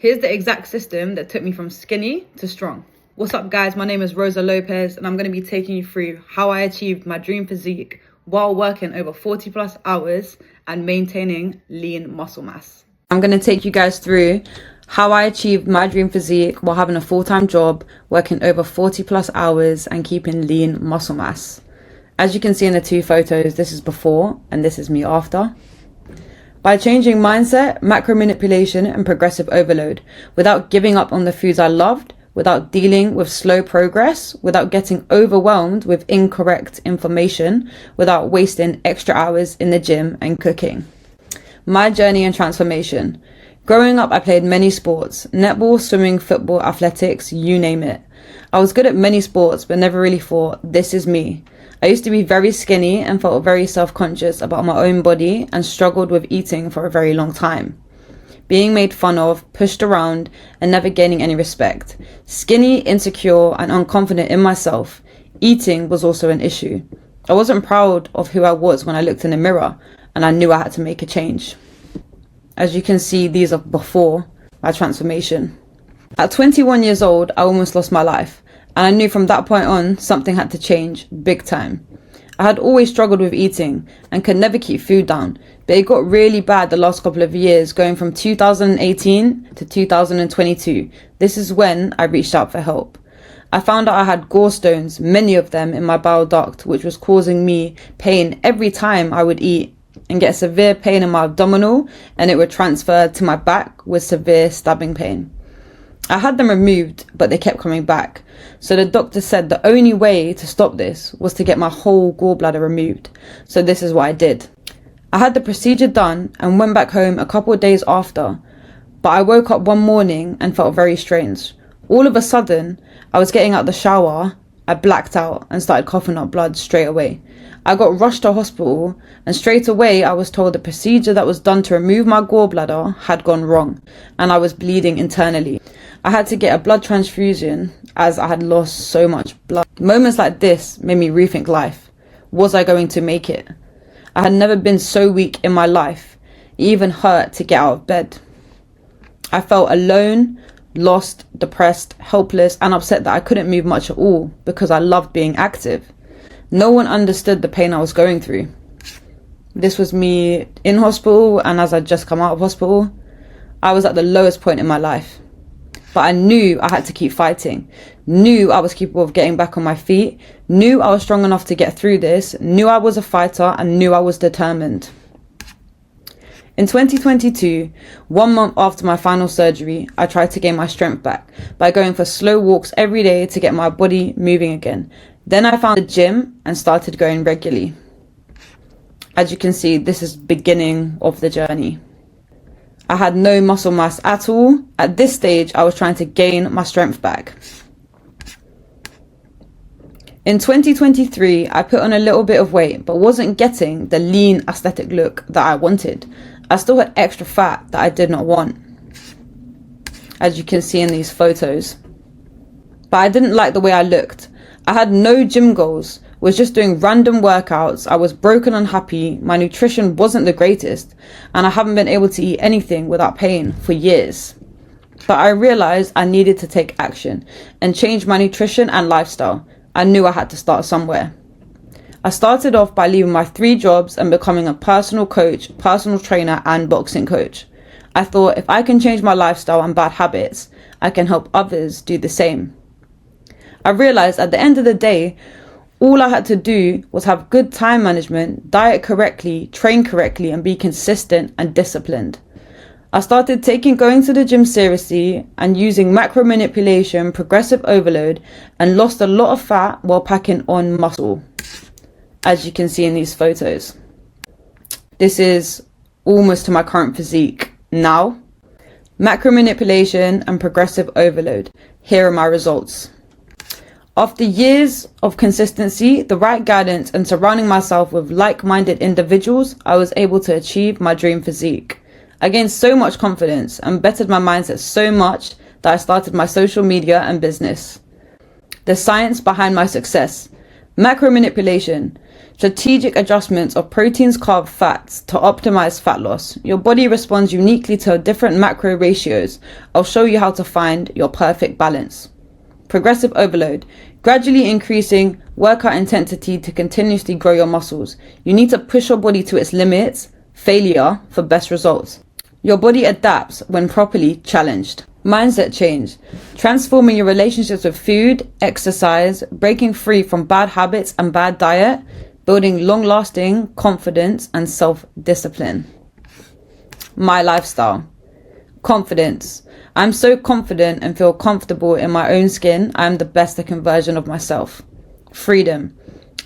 Here's the exact system that took me from skinny to strong. What's up guys, my name is Rosa Lopez and I'm going to be taking you through how I achieved my dream physique while working over 40 plus hours and maintaining lean muscle mass. I'm going to take you guys through how I achieved my dream physique while having a full-time job, working over 40 plus hours and keeping lean muscle mass. As you can see in the two photos, this is before and this is me after. By changing mindset, macro manipulation and progressive overload, without giving up on the foods I loved, without dealing with slow progress, without getting overwhelmed with incorrect information, without wasting extra hours in the gym and cooking. My journey and transformation. Growing up, I played many sports: netball, swimming, football, athletics, you name it. I was good at many sports, but never really thought, this is me. I used to be very skinny and felt very self-conscious about my own body and struggled with eating for a very long time. Being made fun of, pushed around, and never gaining any respect. Skinny, insecure, and unconfident in myself. Eating was also an issue. I wasn't proud of who I was when I looked in the mirror, and I knew I had to make a change. As you can see, these are before my transformation. At 21 years old, I almost lost my life. And I knew from that point on, something had to change big time. I had always struggled with eating and could never keep food down, but it got really bad the last couple of years, going from 2018 to 2022. This is when I reached out for help. I found out I had gallstones, many of them in my bile duct, which was causing me pain every time I would eat and get severe pain in my abdominal, and it would transfer to my back with severe stabbing pain. I had them removed, but they kept coming back. So the doctor said the only way to stop this was to get my whole gallbladder removed. So this is what I did. I had the procedure done and went back home a couple of days after, but I woke up one morning and felt very strange. All of a sudden, I was getting out the shower, I blacked out and started coughing up blood straight away. I got rushed to hospital and straight away I was told the procedure that was done to remove my gallbladder had gone wrong and I was bleeding internally. I had to get a blood transfusion as I had lost so much blood. Moments like this made me rethink life. Was I going to make it? I had never been so weak in my life. It even hurt to get out of bed. I felt alone, lost, depressed, helpless, and upset that I couldn't move much at all because I loved being active. No one understood the pain I was going through. This was me in hospital, and as I'd just come out of hospital, I was at the lowest point in my life. But I knew I had to keep fighting, knew I was capable of getting back on my feet, knew I was strong enough to get through this, knew I was a fighter, and knew I was determined. In 2022, 1 month after my final surgery, I tried to gain my strength back by going for slow walks every day to get my body moving again. Then I found a gym and started going regularly. As you can see, this is the beginning of the journey. I had no muscle mass at all. At this stage, I was trying to gain my strength back. In 2023, I put on a little bit of weight, but wasn't getting the lean aesthetic look that I wanted. I still had extra fat that I did not want, as you can see in these photos. But I didn't like the way I looked. I had no gym goals, was just doing random workouts. I was broken and unhappy. My nutrition wasn't the greatest, and I haven't been able to eat anything without pain for years. But I realized I needed to take action and change my nutrition and lifestyle. I knew I had to start somewhere. I started off by leaving my 3 jobs and becoming a personal coach, personal trainer, and boxing coach. I thought if I can change my lifestyle and bad habits, I can help others do the same. I realized at the end of the day, all I had to do was have good time management, diet correctly, train correctly, and be consistent and disciplined. I started going to the gym seriously and using macro manipulation, progressive overload, and lost a lot of fat while packing on muscle, as you can see in these photos. This is almost to my current physique now. Macro manipulation and progressive overload. Here are my results. After years of consistency, the right guidance, and surrounding myself with like-minded individuals, I was able to achieve my dream physique. I gained so much confidence and bettered my mindset so much that I started my social media and business. The science behind my success. Macro manipulation. Strategic adjustments of proteins, carbs, fats to optimize fat loss. Your body responds uniquely to different macro ratios. I'll show you how to find your perfect balance. Progressive overload. Gradually increasing workout intensity to continuously grow your muscles. You need to push your body to its limits. Failure for best results. Your body adapts when properly challenged. Mindset change. Transforming your relationships with food, exercise, breaking free from bad habits and bad diet, building long-lasting confidence and self-discipline. My lifestyle. Confidence. I'm so confident and feel comfortable in my own skin. I am the best looking version of myself. Freedom.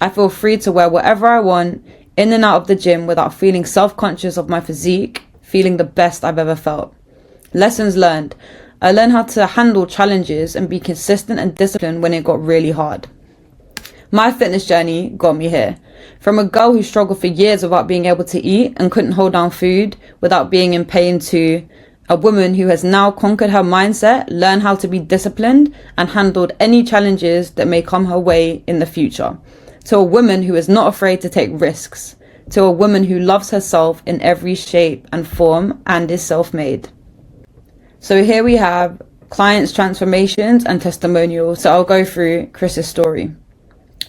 I feel free to wear whatever I want, in and out of the gym without feeling self-conscious of my physique, feeling the best I've ever felt. Lessons learned. I learned how to handle challenges and be consistent and disciplined when it got really hard. My fitness journey got me here. From a girl who struggled for years without being able to eat and couldn't hold down food without being in pain, to a woman who has now conquered her mindset, learned how to be disciplined and handled any challenges that may come her way in the future. To a woman who is not afraid to take risks. To a woman who loves herself in every shape and form and is self-made. So here we have clients' transformations and testimonials. So I'll go through Chris's story.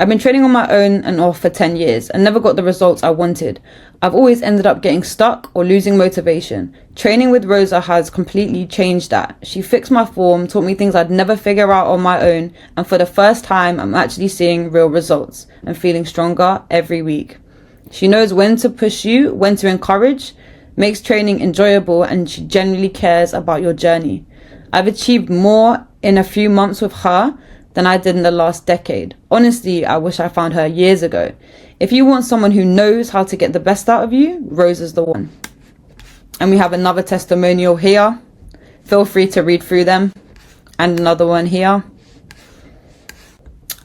I've been training on my own and off for 10 years and never got the results I wanted. I've always ended up getting stuck or losing motivation. Training with Rosa has completely changed that. She fixed my form, taught me things I'd never figure out on my own, and for the first time, I'm actually seeing real results and feeling stronger every week. She knows when to push you, when to encourage, makes training enjoyable, and she genuinely cares about your journey. I've achieved more in a few months with her than I did in the last decade. Honestly, I wish I found her years ago. If you want someone who knows how to get the best out of you, Rose is the one. And we have another testimonial here. Feel free to read through them. And another one here.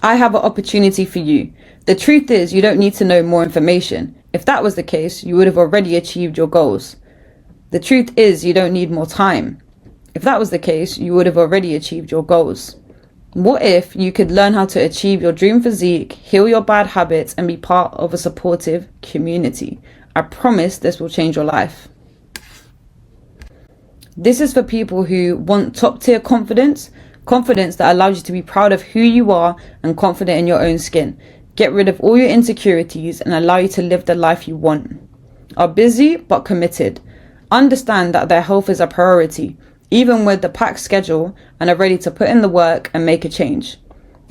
I have an opportunity for you. The truth is, you don't need to know more information. If that was the case, you would have already achieved your goals. The truth is, you don't need more time. If that was the case, you would have already achieved your goals. What if you could learn how to achieve your dream physique, heal your bad habits, and be part of a supportive community? I promise this will change your life. This is for people who want top-tier confidence, confidence that allows you to be proud of who you are and confident in your own skin. Get rid of all your insecurities and allow you to live the life you want. Are busy but committed. Understand that their health is a priority, even with the packed schedule, and are ready to put in the work and make a change.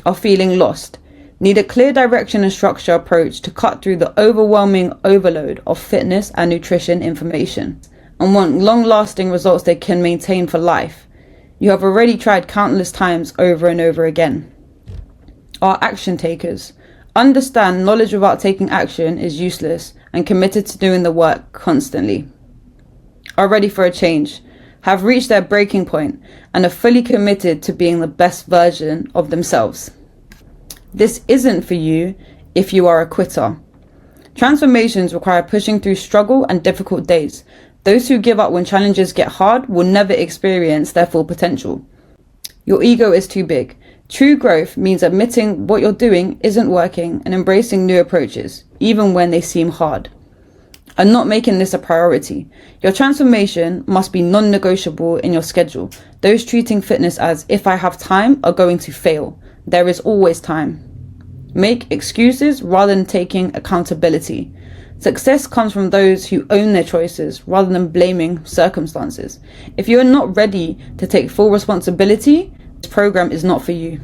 Are feeling lost. Need a clear direction and structure approach to cut through the overwhelming overload of fitness and nutrition information, and want long-lasting results they can maintain for life. You have already tried countless times over and over again. Are action takers. Understand knowledge without taking action is useless and committed to doing the work constantly. Are ready for a change. Have reached their breaking point and are fully committed to being the best version of themselves. This isn't for you if you are a quitter. Transformations require pushing through struggle and difficult days. Those who give up when challenges get hard will never experience their full potential. Your ego is too big. True growth means admitting what you're doing isn't working and embracing new approaches, even when they seem hard, and not making this a priority. Your transformation must be non-negotiable in your schedule. Those treating fitness as if I have time are going to fail. There is always time. Make excuses rather than taking accountability. Success comes from those who own their choices rather than blaming circumstances. If you are not ready to take full responsibility, this program is not for you.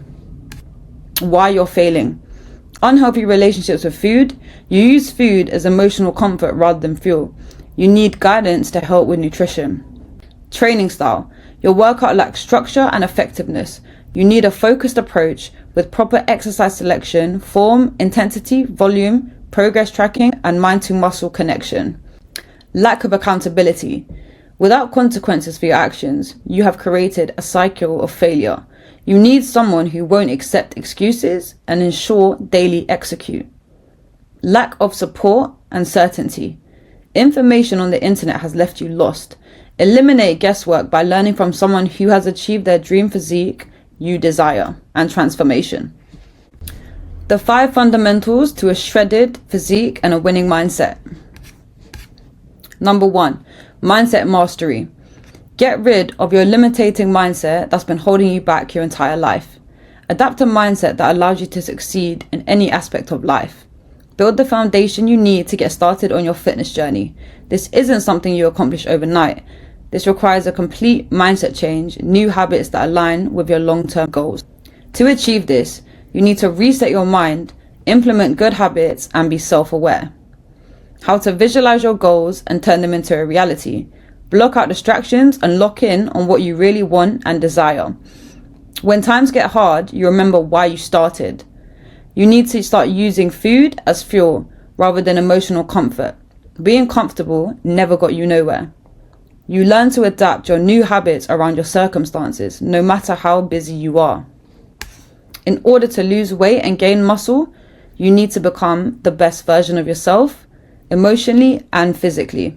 Why you're failing. Unhealthy relationships with food. You use food as emotional comfort rather than fuel. You need guidance to help with nutrition. Training style. Your workout lacks structure and effectiveness. You need a focused approach with proper exercise selection, form, intensity, volume, progress tracking, and mind-to-muscle connection. Lack of accountability. Without consequences for your actions, you have created a cycle of failure. You need someone who won't accept excuses and ensure daily execute. Lack of support and certainty. Information on the internet has left you lost. Eliminate guesswork by learning from someone who has achieved their dream physique you desire and transformation. The 5 fundamentals to a shredded physique and a winning mindset. Number 1, mindset mastery. Get rid of your limiting mindset that's been holding you back your entire life. Adapt a mindset that allows you to succeed in any aspect of life. Build the foundation you need to get started on your fitness journey. This isn't something you accomplish overnight. This requires a complete mindset change, new habits that align with your long-term goals. To achieve this, you need to reset your mind, implement good habits, and be self-aware. How to visualize your goals and turn them into a reality. Block out distractions and lock in on what you really want and desire. When times get hard, you remember why you started. You need to start using food as fuel rather than emotional comfort. Being comfortable never got you nowhere. You learn to adapt your new habits around your circumstances, no matter how busy you are. In order to lose weight and gain muscle, you need to become the best version of yourself, emotionally and physically.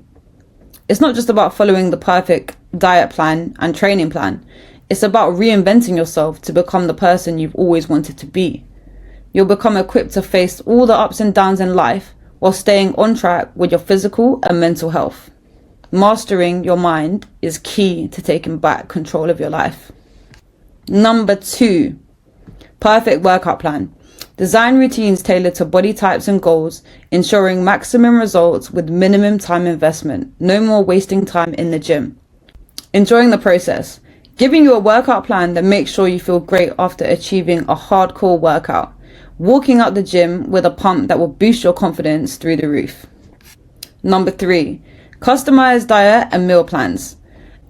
It's not just about following the perfect diet plan and training plan. It's about reinventing yourself to become the person you've always wanted to be. You'll become equipped to face all the ups and downs in life while staying on track with your physical and mental health. Mastering your mind is key to taking back control of your life. Number 2, perfect workout plan. Design routines tailored to body types and goals, ensuring maximum results with minimum time investment. No more wasting time in the gym. Enjoying the process. Giving you a workout plan that makes sure you feel great after achieving a hardcore workout. Walking out the gym with a pump that will boost your confidence through the roof. Number 3, customized diet and meal plans.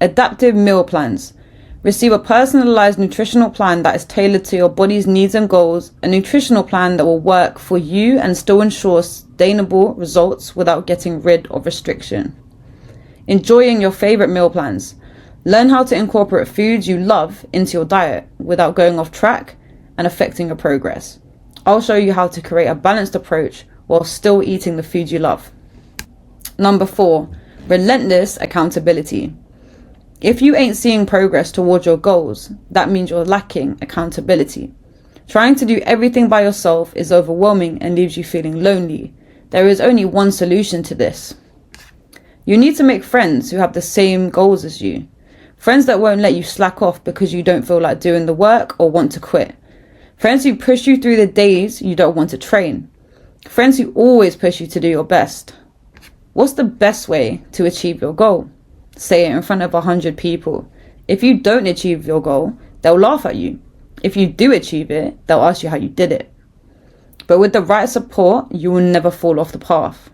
Adaptive meal plans. Receive a personalized nutritional plan that is tailored to your body's needs and goals, a nutritional plan that will work for you and still ensure sustainable results without getting rid of restriction. Enjoying your favorite meal plans. Learn how to incorporate foods you love into your diet without going off track and affecting your progress. I'll show you how to create a balanced approach while still eating the food you love. Number 4, relentless accountability. If you ain't seeing progress towards your goals, that means you're lacking accountability. Trying to do everything by yourself is overwhelming and leaves you feeling lonely. There is only one solution to this. You need to make friends who have the same goals as you. Friends that won't let you slack off because you don't feel like doing the work or want to quit. Friends who push you through the days you don't want to train. Friends who always push you to do your best. What's the best way to achieve your goal? Say it in front of 100 people. If you don't achieve your goal, they'll laugh at you. If you do achieve it, they'll ask you how you did it. But with the right support, you will never fall off the path.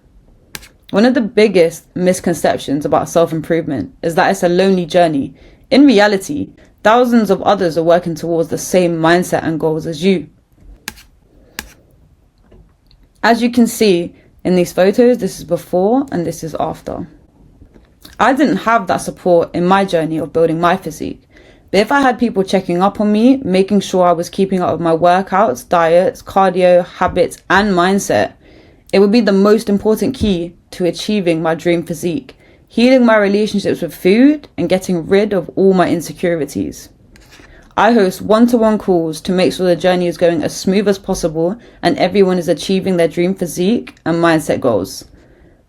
One of the biggest misconceptions about self-improvement is that it's a lonely journey. In reality, thousands of others are working towards the same mindset and goals as you. As you can see in these photos, this is before and this is after. I didn't have that support in my journey of building my physique. But if I had people checking up on me, making sure I was keeping up with my workouts, diets, cardio, habits, and mindset, it would be the most important key to achieving my dream physique, healing my relationships with food, and getting rid of all my insecurities. I host one-to-one calls to make sure the journey is going as smooth as possible and everyone is achieving their dream physique and mindset goals.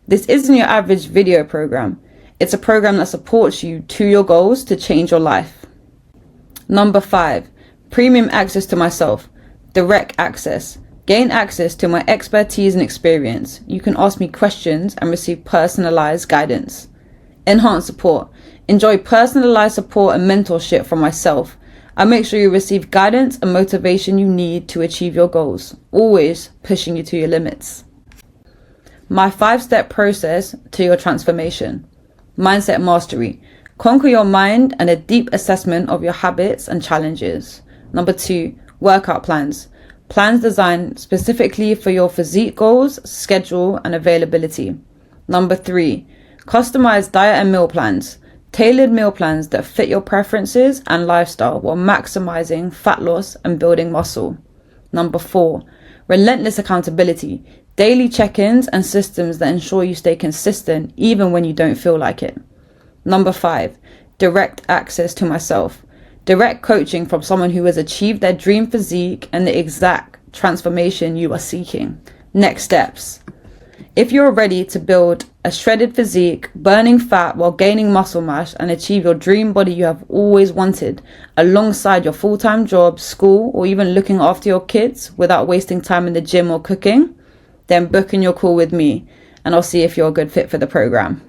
This isn't your average video program. It's a program that supports you to your goals to change your life. Number 5, premium access to myself. Direct access. Gain access to my expertise and experience. You can ask me questions and receive personalized guidance. Enhanced support. Enjoy personalized support and mentorship from myself. I make sure you receive guidance and motivation you need to achieve your goals, always pushing you to your limits. My 5-step process to your transformation. Mindset mastery. Conquer your mind and a deep assessment of your habits and challenges. Number 2, workout plans. Plans designed specifically for your physique goals, schedule, and availability. Number 3, customized diet and meal plans. Tailored meal plans that fit your preferences and lifestyle while maximizing fat loss and building muscle. Number 4, relentless accountability. Daily check-ins and systems that ensure you stay consistent even when you don't feel like it. Number 5, direct access to myself. Direct coaching from someone who has achieved their dream physique and the exact transformation you are seeking. Next steps. If you're ready to build a shredded physique, burning fat while gaining muscle mass, and achieve your dream body you have always wanted, alongside your full-time job, school, or even looking after your kids without wasting time in the gym or cooking, then book in your call with me and I'll see if you're a good fit for the program.